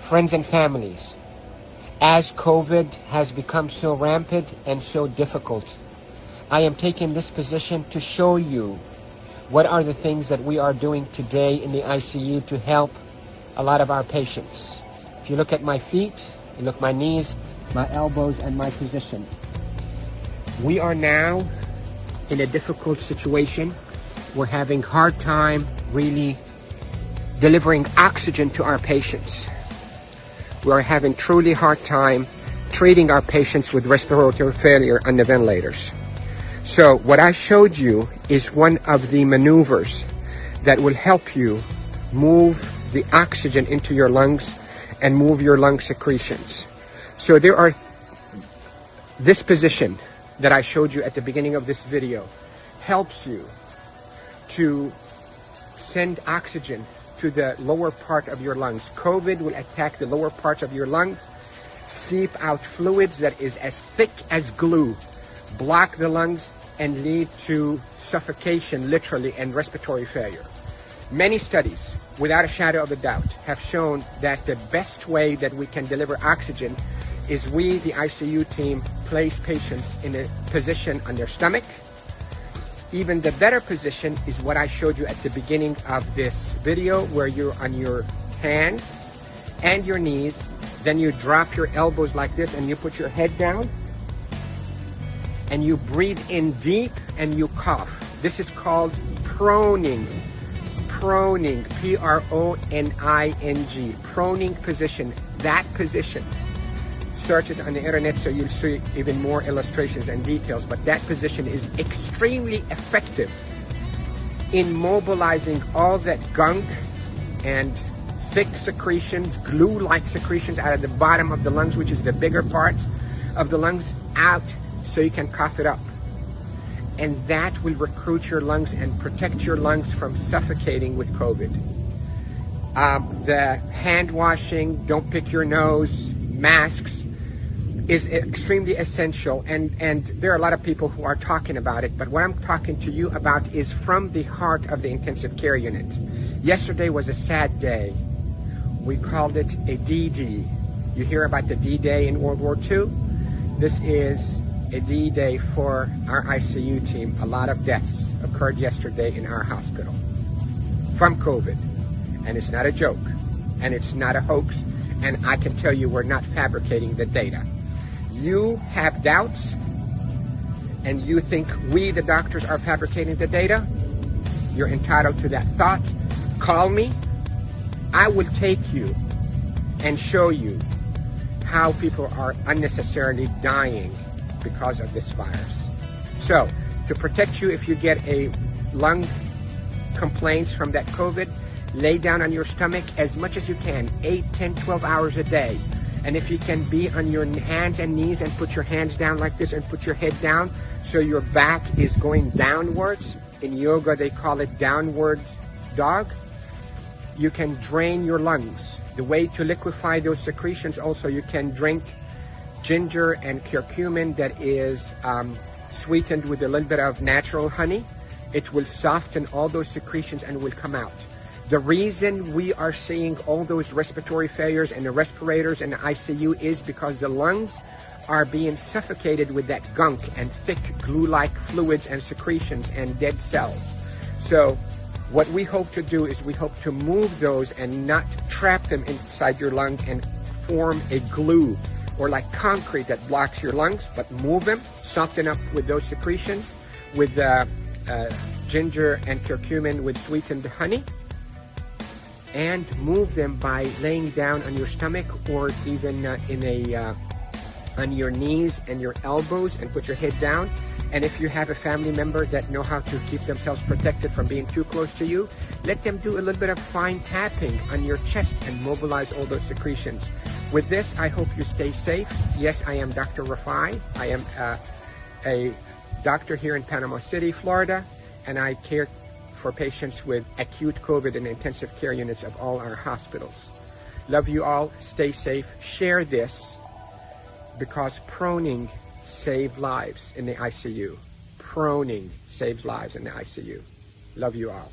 Friends and families, as COVID has become so rampant and so difficult, I am taking this position to show you what are the things that we are doing today in the ICU to help a lot of our patients. If you look at my feet, you look at my knees, my elbows, and my position. We are now in a difficult situation. We're having hard time really delivering oxygen to our patients. We're having truly hard time treating our patients with respiratory failure on the ventilators. So what I showed you is one of the maneuvers that will help you move the oxygen into your lungs and move your lung secretions. So there are this position that I showed you at the beginning of this video helps you to send oxygen to the lower part of your lungs. COVID will attack the lower parts of your lungs, seep out fluids that is as thick as glue, block the lungs, and lead to suffocation, literally, and respiratory failure. Many studies, without a shadow of a doubt, have shown that the best way that we can deliver oxygen is we, the ICU team, place patients in a position on their stomach. Even the better position is what I showed you at the beginning of this video, where you're on your hands and your knees. Then you drop your elbows like this and you put your head down and you breathe in deep and you cough. This is called proning. Proning, P-R-O-N-I-N-G, proning position. That position, search it on the internet so you'll see even more illustrations and details, but that position is extremely effective in mobilizing all that gunk and thick secretions, glue-like secretions out of the bottom of the lungs, which is the bigger parts of the lungs, out so you can cough it up. And that will recruit your lungs and protect your lungs from suffocating with COVID. The hand washing, don't pick your nose, masks, is extremely essential, and there are a lot of people who are talking about it, but what I'm talking to you about is from the heart of the intensive care unit. Yesterday was a sad day. We called it a D-Day. You hear about the D-Day in World War II? This is a D-Day for our ICU team. A lot of deaths occurred yesterday in our hospital from COVID, and it's not a joke, and it's not a hoax, and I can tell you we're not fabricating the data. You have doubts, and you think we, the doctors, are fabricating the data. You're entitled to that thought. Call me. I will take you and show you how people are unnecessarily dying because of this virus. So, to protect you if you get a lung complaints from that COVID, lay down on your stomach as much as you can, 8, 10, 12 hours a day. And if you can be on your hands and knees and put your hands down like this and put your head down so your back is going downwards. In yoga, they call it downward dog. You can drain your lungs. The way to liquefy those secretions also, you can drink ginger and curcumin that is sweetened with a little bit of natural honey. It will soften all those secretions and will come out. The reason we are seeing all those respiratory failures and the respirators and the ICU is because the lungs are being suffocated with that gunk and thick glue-like fluids and secretions and dead cells. So what we hope to do is we hope to move those and not trap them inside your lung and form a glue or like concrete that blocks your lungs, but move them, soften up with those secretions with ginger and curcumin with sweetened honey, and move them by laying down on your stomach or even on your knees and your elbows and put your head down. And if you have a family member that know how to keep themselves protected from being too close to you, let them do a little bit of fine tapping on your chest and mobilize all those secretions. With this, I hope you stay safe. Yes, I am Dr. Rufai. I am a doctor here in Panama City, Florida, and I care for patients with acute COVID in intensive care units of all our hospitals. Love you all. Stay safe. Share this because proning saves lives in the ICU. proning saves lives in the ICU. Love you all.